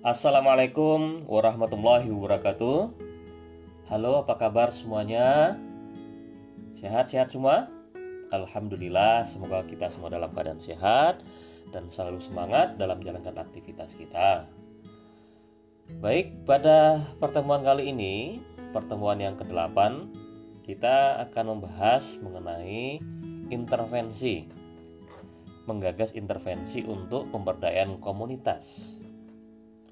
Assalamualaikum warahmatullahi wabarakatuh. Halo, apa kabar semuanya? Sehat-sehat semua? Alhamdulillah, semoga kita semua dalam keadaan sehat dan selalu semangat dalam menjalankan aktivitas kita. Baik, pada pertemuan kali ini, pertemuan yang ke-8, kita akan membahas mengenai intervensi. Menggagas intervensi untuk pemberdayaan komunitas.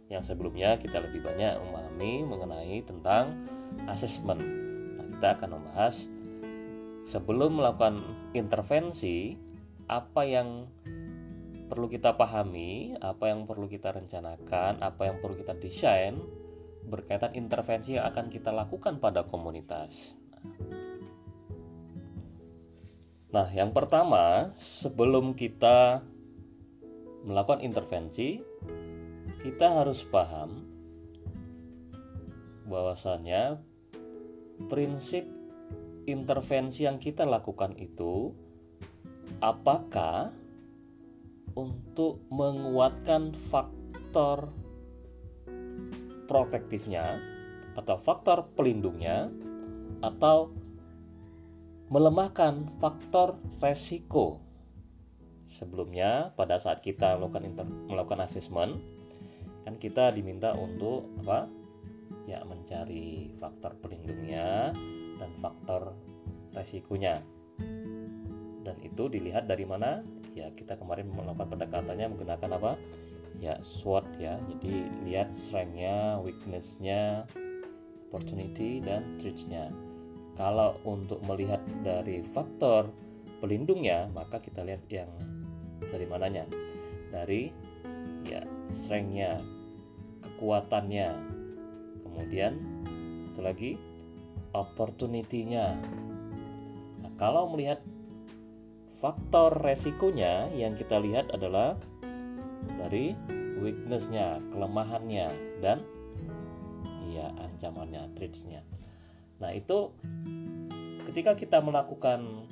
Yang sebelumnya kita lebih banyak memahami mengenai tentang asesmen. Nah, kita akan membahas sebelum melakukan intervensi, apa yang perlu kita pahami, apa yang perlu kita rencanakan, apa yang perlu kita desain berkaitan intervensi yang akan kita lakukan pada komunitas. Nah, yang pertama, sebelum kita melakukan intervensi, kita harus paham bahwasannya prinsip intervensi yang kita lakukan itu apakah untuk menguatkan faktor protektifnya atau faktor pelindungnya, atau melemahkan faktor resiko. Sebelumnya pada saat kita melakukan asesmen, kan kita diminta untuk mencari faktor pelindungnya dan faktor resikonya. Dan itu dilihat dari mana? Ya, kita kemarin melakukan pendekatannya menggunakan SWOT ya. Jadi lihat strength-nya, weakness-nya, opportunity dan threats-nya. Kalau untuk melihat dari faktor pelindungnya, maka kita lihat yang dari mananya? Dari strength-nya, kekuatannya, kemudian satu lagi opportunity-nya. Nah, kalau melihat faktor resikonya, yang kita lihat adalah dari weakness-nya, kelemahannya, dan ancamannya, threats-nya. Nah, itu ketika kita melakukan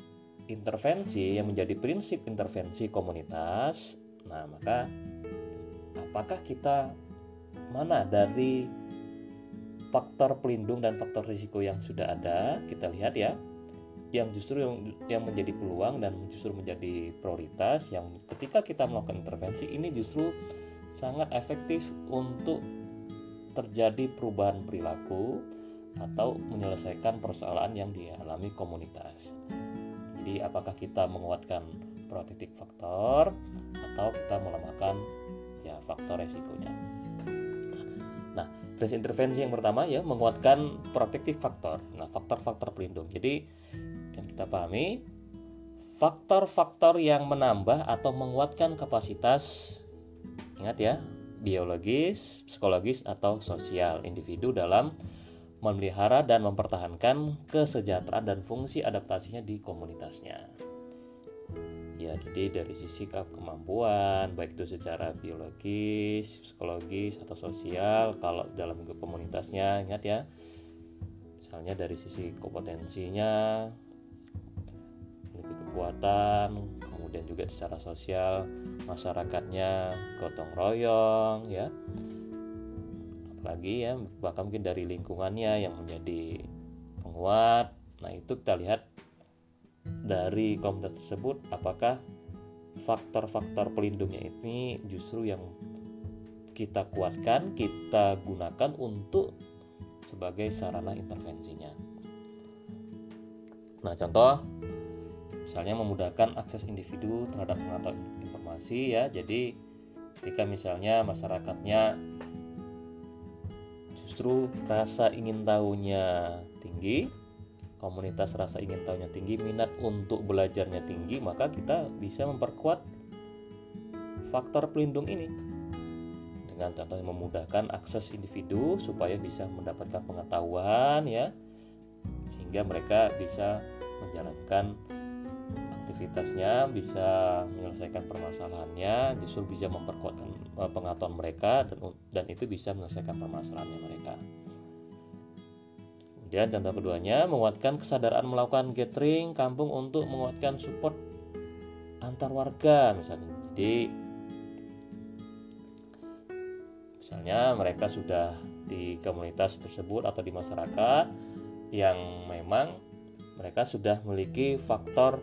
intervensi yang menjadi prinsip intervensi komunitas, nah maka apakah kita mana dari faktor pelindung dan faktor risiko yang sudah ada, kita lihat ya, yang justru yang menjadi peluang dan justru menjadi prioritas, yang ketika kita melakukan intervensi ini justru sangat efektif untuk terjadi perubahan perilaku atau menyelesaikan persoalan yang dialami komunitas. Jadi apakah kita menguatkan protective faktor atau kita melemahkan faktor resikonya. Nah, prinsip intervensi yang pertama menguatkan protective faktor. Nah, faktor-faktor pelindung. Jadi yang kita pahami, faktor-faktor yang menambah atau menguatkan kapasitas, ingat ya, biologis, psikologis atau sosial individu dalam memelihara dan mempertahankan kesejahteraan dan fungsi adaptasinya di komunitasnya. Ya, jadi dari sisi kemampuan, baik itu secara biologis, psikologis, atau sosial, kalau dalam komunitasnya, ingat ya, misalnya dari sisi kompetensinya, memiliki kekuatan, kemudian juga secara sosial, masyarakatnya gotong royong, ya, apalagi ya, bahkan mungkin dari lingkungannya yang menjadi penguat. Nah, itu kita lihat dari komunitas tersebut, apakah faktor-faktor pelindungnya ini justru yang kita kuatkan, kita gunakan untuk sebagai sarana intervensinya. Nah, contoh misalnya memudahkan akses individu terhadap pengetahuan informasi ya. Jadi ketika misalnya masyarakatnya justru rasa ingin tahunya tinggi, komunitas rasa ingin tahunya tinggi, minat untuk belajarnya tinggi, maka kita bisa memperkuat faktor pelindung ini dengan contohnya memudahkan akses individu supaya bisa mendapatkan pengetahuan ya, sehingga mereka bisa menjalankan aktivitasnya, bisa menyelesaikan permasalahannya, justru bisa memperkuatkan pengetahuan mereka dan itu bisa menyelesaikan permasalahannya mereka. Kemudian contoh keduanya, menguatkan kesadaran melakukan gathering kampung untuk menguatkan support antar warga misalnya. Jadi misalnya mereka sudah di komunitas tersebut atau di masyarakat yang memang mereka sudah memiliki faktor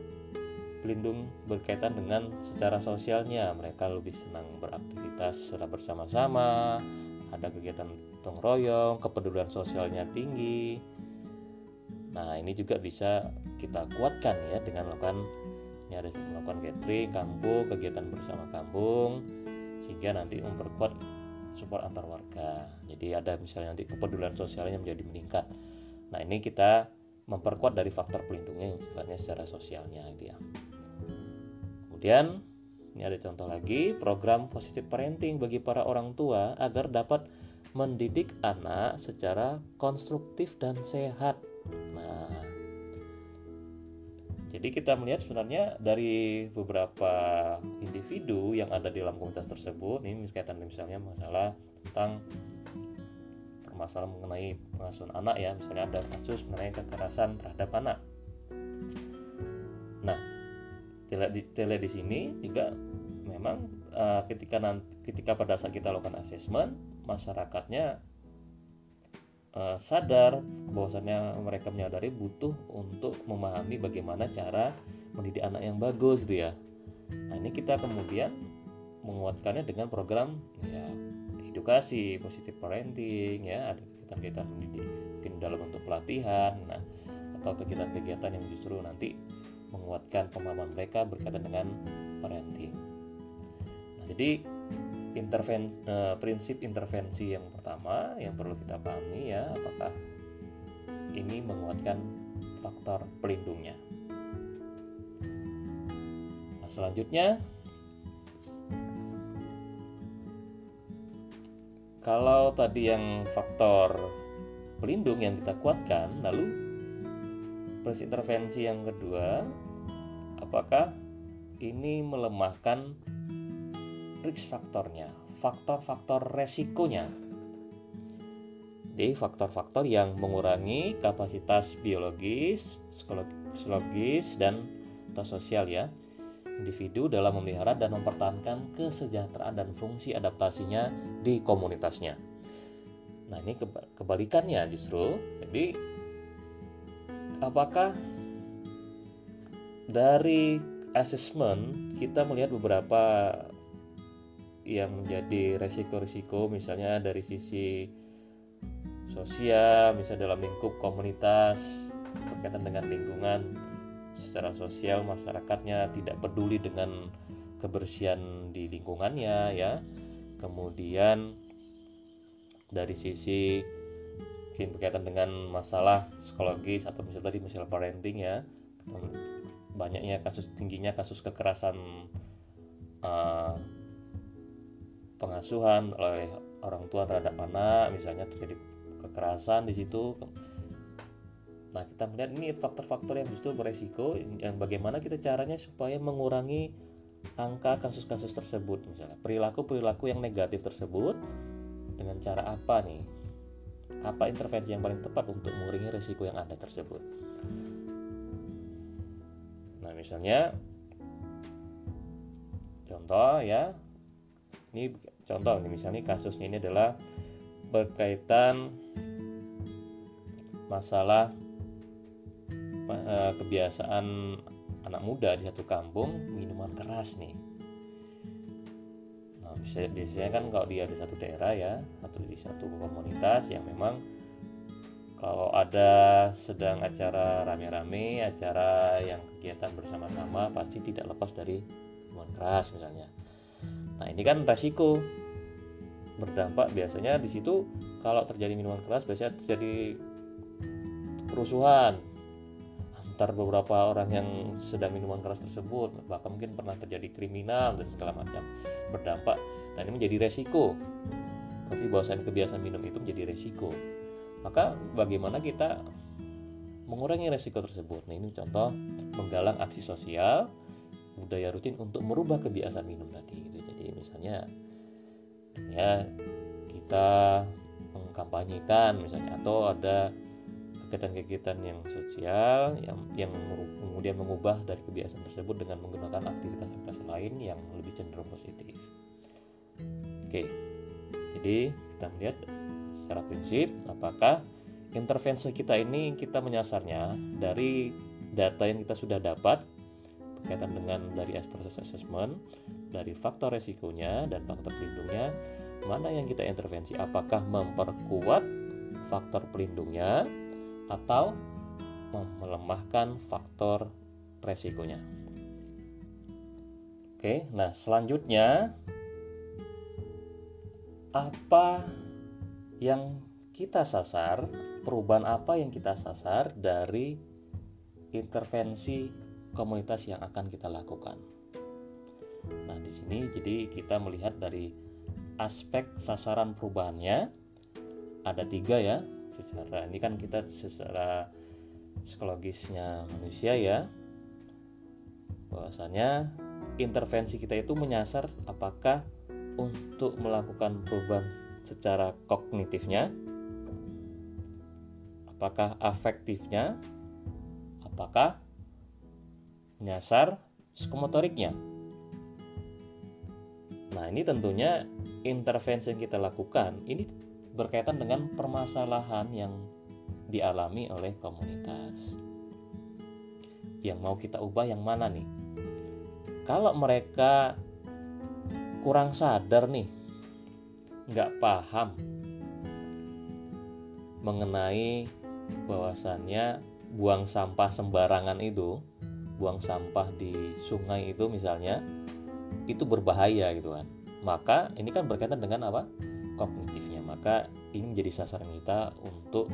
pelindung berkaitan dengan secara sosialnya. Mereka lebih senang beraktivitas secara bersama-sama, ada kegiatan gotong royong, kepedulian sosialnya tinggi. Nah, ini juga bisa kita kuatkan ya dengan melakukan gathering kampung, kegiatan bersama kampung, sehingga nanti memperkuat support antar warga. Jadi ada misalnya nanti kepedulian sosialnya menjadi meningkat. Nah, ini kita memperkuat dari faktor pelindungnya yang sifatnya secara sosialnya gitu ya. Kemudian ini ada contoh lagi, program positive parenting bagi para orang tua agar dapat mendidik anak secara konstruktif dan sehat. Nah, jadi kita melihat sebenarnya dari beberapa individu yang ada di dalam komunitas tersebut, ini berkaitan misalnya masalah tentang permasalahan mengenai pengasuhan anak ya, misalnya ada kasus mengenai kekerasan terhadap anak. Nah, kita lihat di sini juga memang ketika pada saat kita lakukan asesmen, masyarakatnya sadar bahwasannya mereka menyadari butuh untuk memahami bagaimana cara mendidik anak yang bagus gitu ya. Nah, ini kita kemudian menguatkannya dengan program ya edukasi, positive parenting ya, ada kegiatan-kegiatan mendidik mungkin dalam bentuk pelatihan, nah atau kegiatan-kegiatan yang justru nanti menguatkan pemahaman mereka berkaitan dengan parenting. Nah, jadi prinsip intervensi yang pertama yang perlu kita pahami ya, apakah ini menguatkan faktor pelindungnya. Nah, selanjutnya kalau tadi yang faktor pelindung yang kita kuatkan, lalu prinsip intervensi yang kedua, apakah ini melemahkan risk faktornya, faktor-faktor resikonya. Jadi faktor-faktor yang mengurangi kapasitas biologis, psikologis, dan atau sosial ya individu dalam memelihara dan mempertahankan kesejahteraan dan fungsi adaptasinya di komunitasnya. Nah, ini kebalikannya justru. Jadi apakah dari asesmen kita melihat beberapa yang menjadi resiko-resiko, misalnya dari sisi sosial, misalnya dalam lingkup komunitas berkaitan dengan lingkungan secara sosial, masyarakatnya tidak peduli dengan kebersihan di lingkungannya ya. Kemudian dari sisi mungkin berkaitan dengan masalah psikologis atau misalnya tadi masalah parenting ya, tingginya kasus kekerasan pengasuhan oleh orang tua terhadap anak, misalnya terjadi kekerasan di situ. Nah, kita melihat ini faktor-faktor yang justru beresiko, yang bagaimana kita caranya supaya mengurangi angka kasus-kasus tersebut, misalnya perilaku-perilaku yang negatif tersebut dengan cara apa nih? Apa intervensi yang paling tepat untuk mengurangi resiko yang ada tersebut? Nah, misalnya contoh ya, ini contoh nih, misalnya kasusnya ini adalah berkaitan masalah kebiasaan anak muda di satu kampung minuman keras nih. Nah, biasanya kan kalau dia di satu daerah ya, atau di satu komunitas yang memang kalau ada sedang acara rame-rame, acara yang kegiatan bersama-sama, pasti tidak lepas dari minuman keras misalnya. Nah, ini kan resiko berdampak biasanya di situ. Kalau terjadi minuman keras biasanya terjadi kerusuhan antar beberapa orang yang sedang minuman keras tersebut, bahkan mungkin pernah terjadi kriminal dan segala macam berdampak. Dan ini menjadi resiko. Tapi bahwasanya kebiasaan minum itu menjadi resiko. Maka bagaimana kita mengurangi resiko tersebut? Nah, ini contoh menggalang aksi sosial budaya rutin untuk merubah kebiasaan minum tadi gitu. Jadi misalnya ya kita mengkampanyekan misalnya, atau ada kegiatan-kegiatan yang sosial yang kemudian mengubah dari kebiasaan tersebut dengan menggunakan aktivitas lain yang lebih cenderung positif. Oke, jadi kita melihat secara prinsip apakah intervensi kita ini kita menyasarnya dari data yang kita sudah dapat berkaitan dengan dari proses assessment, dari faktor resikonya dan faktor pelindungnya, mana yang kita intervensi, apakah memperkuat faktor pelindungnya atau melemahkan faktor resikonya. Oke, nah selanjutnya apa yang kita sasar, perubahan apa yang kita sasar dari intervensi komunitas yang akan kita lakukan. Nah, di sini jadi kita melihat dari aspek sasaran perubahannya ada 3 ya. Secara ini kan kita secara psikologisnya manusia ya, bahwasanya intervensi kita itu menyasar apakah untuk melakukan perubahan secara kognitifnya, apakah afektifnya, apakah menyasar psikomotoriknya. Nah, ini tentunya intervensi yang kita lakukan ini berkaitan dengan permasalahan yang dialami oleh komunitas. Yang mau kita ubah yang mana nih? Kalau mereka kurang sadar nih, nggak paham mengenai bahwasannya buang sampah sembarangan itu, buang sampah di sungai itu misalnya, itu berbahaya gitu kan. Maka ini kan berkaitan dengan apa? Kognitifnya. Maka ini menjadi sasaran kita untuk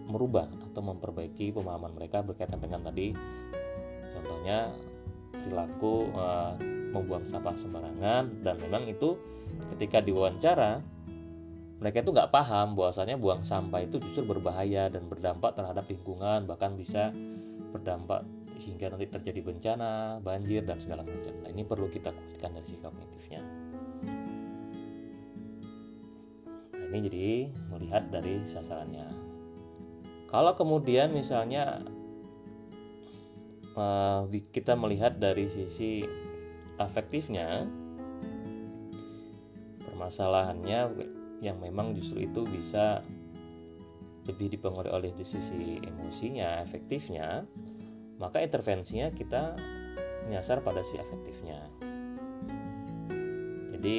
merubah atau memperbaiki pemahaman mereka berkaitan dengan tadi contohnya perilaku membuang sampah sembarangan, dan memang itu ketika diwawancara mereka itu nggak paham bahwasanya buang sampah itu justru berbahaya dan berdampak terhadap lingkungan, bahkan bisa berdampak sehingga nanti terjadi bencana, banjir dan segala macam. Nah, ini perlu kita kuatkan dari sisi kognitifnya. Nah, ini jadi melihat dari sasarannya. Kalau kemudian misalnya kita melihat dari sisi afektifnya, permasalahannya yang memang justru itu bisa lebih dipengaruhi oleh di sisi emosinya, efektifnya, maka intervensinya kita menyasar pada si afektifnya. Jadi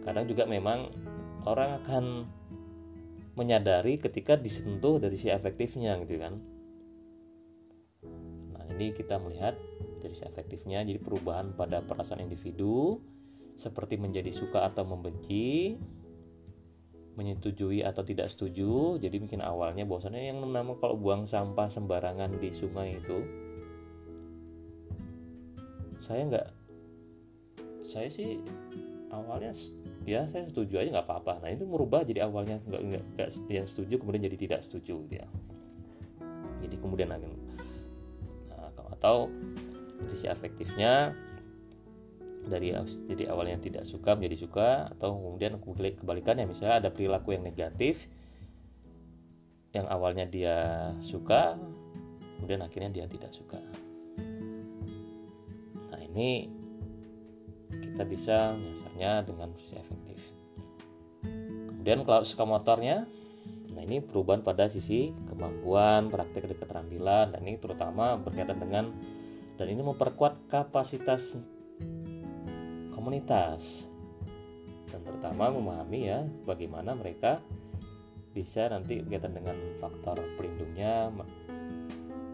kadang juga memang orang akan menyadari ketika disentuh dari si afektifnya gitu kan. Nah, ini kita melihat dari si afektifnya, jadi perubahan pada perasaan individu seperti menjadi suka atau membenci, menyetujui atau tidak setuju. Jadi mungkin awalnya bahwasannya yang namanya kalau buang sampah sembarangan di sungai itu saya sih awalnya ya saya setuju aja nggak apa-apa. Nah, itu merubah jadi awalnya nggak yang setuju kemudian jadi tidak setuju gitu ya. Jadi kemudian atau dari si afektifnya dari jadi awalnya tidak suka menjadi suka, atau kemudian kebalikannya, misalnya ada perilaku yang negatif yang awalnya dia suka kemudian akhirnya dia tidak suka. Nah, ini kita bisa menyasarnya dengan sisi efektif. Kemudian kalau psikomotornya, nah ini perubahan pada sisi kemampuan, praktik dan keterampilan, dan ini terutama berkaitan dengan, dan ini memperkuat kapasitas komunitas dan terutama memahami ya bagaimana mereka bisa nanti berkaitan dengan faktor pelindungnya,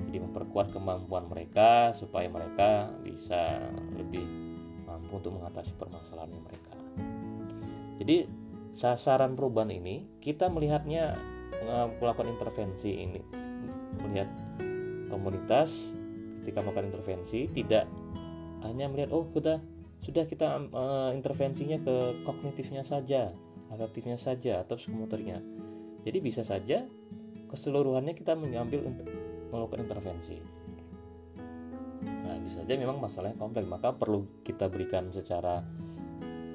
jadi memperkuat kemampuan mereka supaya mereka bisa lebih mampu untuk mengatasi permasalahan mereka. Jadi sasaran perubahan ini kita melihatnya melakukan intervensi ini, melihat komunitas ketika melakukan intervensi tidak hanya melihat sudah kita intervensinya ke kognitifnya saja, afektifnya saja, atau psikomotoriknya. Jadi bisa saja keseluruhannya kita mengambil untuk melakukan intervensi. Nah, bisa saja memang masalahnya kompleks, maka perlu kita berikan secara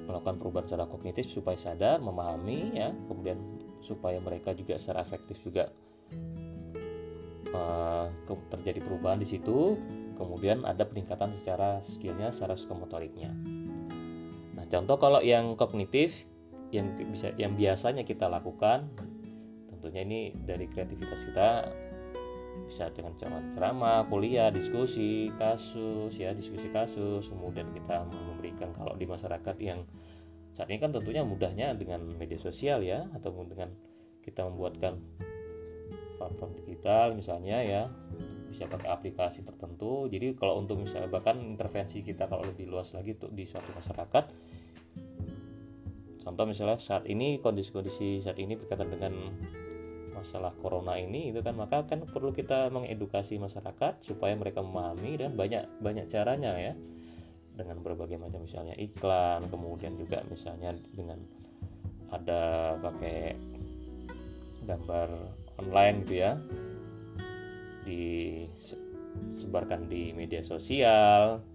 melakukan perubahan secara kognitif supaya sadar, memahami ya, kemudian supaya mereka juga secara efektif juga terjadi perubahan di situ. kemudian ada peningkatan secara skillnya, secara psikomotoriknya. Nah, contoh kalau yang kognitif yang biasanya kita lakukan, tentunya ini dari kreativitas kita, bisa dengan ceramah, kuliah, diskusi kasus, kemudian kita memberikan, kalau di masyarakat yang saat ini kan tentunya mudahnya dengan media sosial ya, atau dengan kita membuatkan platform digital misalnya ya, bisa pakai aplikasi tertentu. Jadi kalau untuk misalnya bahkan intervensi kita kalau lebih luas lagi tuh di suatu masyarakat, contoh misalnya saat ini kondisi saat ini berkaitan dengan masalah corona ini itu kan, maka kan perlu kita mengedukasi masyarakat supaya mereka memahami, dan banyak caranya ya, dengan berbagai macam misalnya iklan, kemudian juga misalnya dengan ada pakai gambar online gitu ya, disebarkan di media sosial.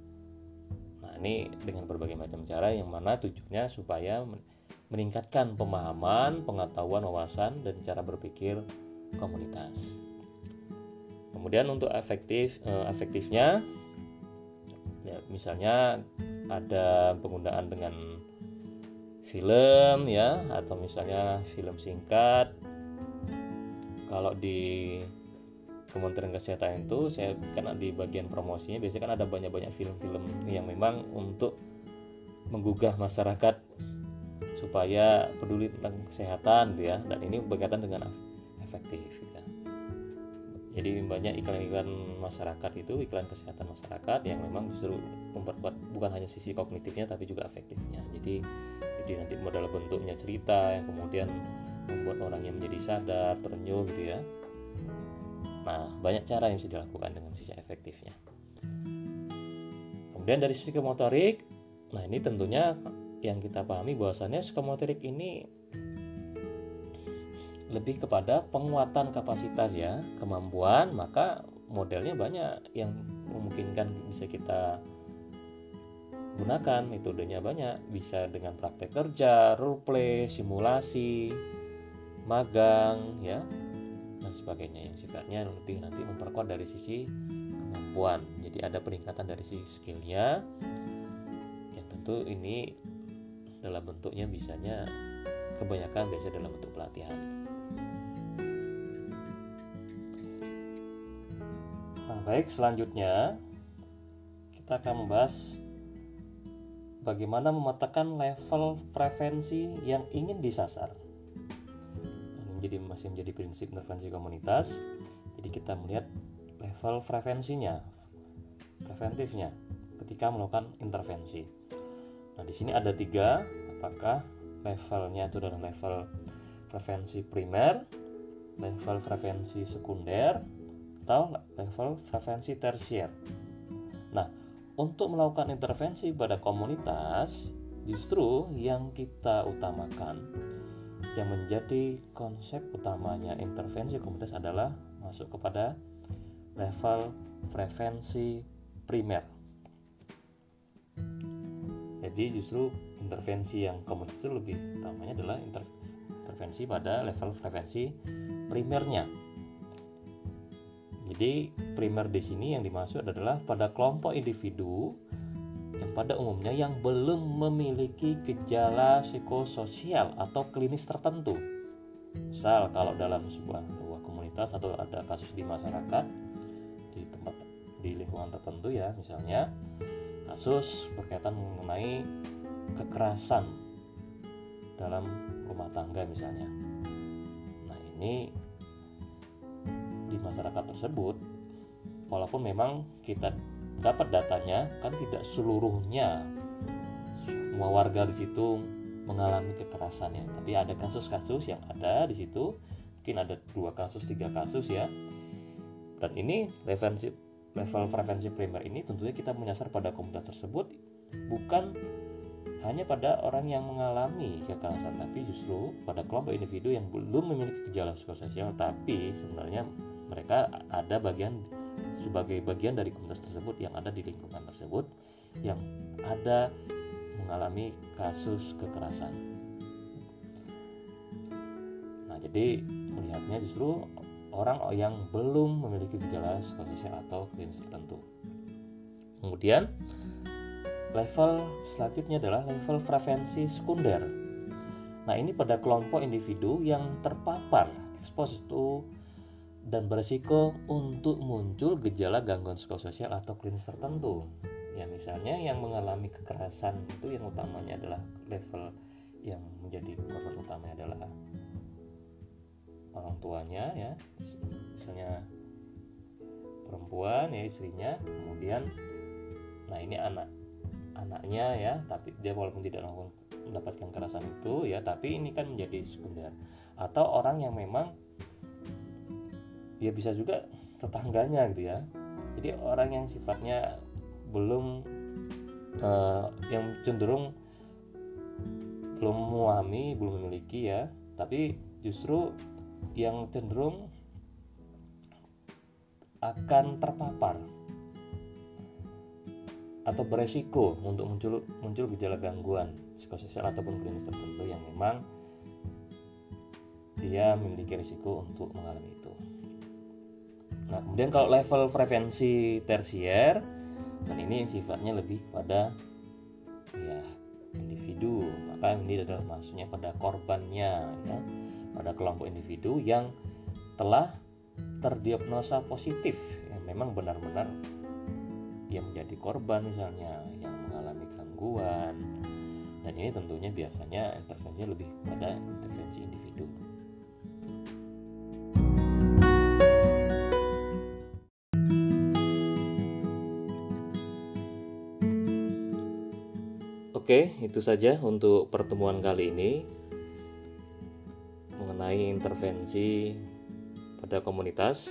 Nah, ini dengan berbagai macam cara yang mana tujuannya supaya meningkatkan pemahaman, pengetahuan, wawasan, dan cara berpikir komunitas. Kemudian untuk efektifnya ya, misalnya ada penggunaan dengan film ya, atau misalnya film singkat. Kalau di Kementerian Kesehatan itu, saya kan di bagian promosinya biasanya kan ada banyak film-film yang memang untuk menggugah masyarakat supaya peduli tentang kesehatan gitu ya, dan ini berkaitan dengan efektif gitu ya. Jadi banyak iklan-iklan masyarakat itu, iklan kesehatan masyarakat yang memang justru memperkuat bukan hanya sisi kognitifnya tapi juga efektifnya. Jadi nanti modal bentuknya cerita yang kemudian membuat orang yang menjadi sadar, terenyuh gitu ya. Nah, banyak cara yang bisa dilakukan dengan sisi efektifnya. Kemudian dari sisi psikomotorik, nah ini tentunya yang kita pahami bahwasannya psikomotorik ini lebih kepada penguatan kapasitas ya, kemampuan, maka modelnya banyak yang memungkinkan bisa kita gunakan, metodenya banyak, bisa dengan praktek kerja, role play, simulasi, magang ya, dan sebagainya yang sifatnya lebih nanti memperkuat dari sisi kemampuan. Jadi ada peningkatan dari sisi skillnya, yang tentu ini dalam bentuknya biasanya kebanyakan dalam bentuk pelatihan. Nah, baik, selanjutnya kita akan membahas bagaimana memetakan level prevensi yang ingin disasar. Ini masih menjadi prinsip intervensi komunitas. Jadi kita melihat level preventifnya ketika melakukan intervensi. Nah, di sini ada 3, apakah levelnya itu adalah level prevensi primer, level prevensi sekunder, atau level prevensi tersier. Nah, untuk melakukan intervensi pada komunitas, justru yang kita utamakan, yang menjadi konsep utamanya intervensi komunitas adalah masuk kepada level prevensi primer. Jadi justru intervensi yang komunitas itu lebih utamanya adalah intervensi pada level prevensi primernya. Jadi primer di sini yang dimaksud adalah pada kelompok individu yang pada umumnya yang belum memiliki gejala psikososial atau klinis tertentu. Misal kalau dalam sebuah komunitas atau ada kasus di masyarakat, di tempat, di lingkungan tertentu ya, misalnya kasus berkaitan mengenai kekerasan dalam rumah tangga misalnya. Nah, ini di masyarakat tersebut, walaupun memang kita dapat datanya, kan tidak seluruhnya semua warga di situ mengalami kekerasan ya, tapi ada kasus-kasus yang ada di situ, mungkin ada 2 kasus, 3 kasus ya. Dan ini level prevensi primer ini tentunya kita menyasar pada komunitas tersebut, bukan hanya pada orang yang mengalami kekerasan, tapi justru pada kelompok individu yang belum memiliki gejala psikososial, tapi sebenarnya mereka ada sebagai bagian dari komunitas tersebut yang ada di lingkungan tersebut yang ada mengalami kasus kekerasan. Nah, jadi melihatnya justru orang yang belum memiliki gejala psikososial atau klinis tertentu. Kemudian level selanjutnya adalah level prevensi sekunder. Nah, ini pada kelompok individu yang terpapar, exposed to, dan berisiko untuk muncul gejala gangguan psikososial atau klinis tertentu. Ya, misalnya yang mengalami kekerasan itu yang utamanya adalah level yang menjadi korban utamanya adalah orang tuanya, ya, misalnya perempuan, ya, istrinya. Kemudian, nah ini anaknya, ya, tapi dia walaupun tidak mendapatkan kekerasan itu, ya, tapi ini kan menjadi sekunder. Atau orang yang memang, ya, bisa juga tetangganya gitu, ya. Jadi orang yang sifatnya belum yang cenderung belum memahami, belum memiliki, ya, tapi justru yang cenderung akan terpapar atau beresiko untuk muncul gejala gangguan psikososial ataupun klinis tertentu yang memang dia memiliki risiko untuk mengalami itu. Nah, kemudian kalau level prevensi tersier, dan ini sifatnya lebih pada, ya, individu, maka ini adalah maksudnya pada korbannya, ya, pada kelompok individu yang telah terdiagnosa positif, yang memang benar-benar yang menjadi korban, misalnya yang mengalami gangguan. Dan ini tentunya biasanya intervensi lebih pada intervensi individu. Oke, itu saja untuk pertemuan kali ini mengenai intervensi pada komunitas.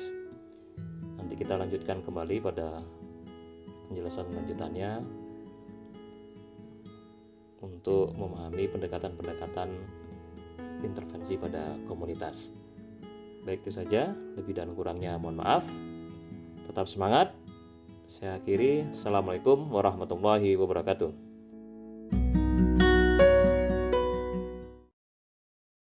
Nanti kita lanjutkan kembali pada penjelasan lanjutannya untuk memahami pendekatan-pendekatan intervensi pada komunitas. Baik, itu saja. Lebih dan kurangnya mohon maaf. Tetap semangat. Saya akhiri. Assalamualaikum warahmatullahi wabarakatuh.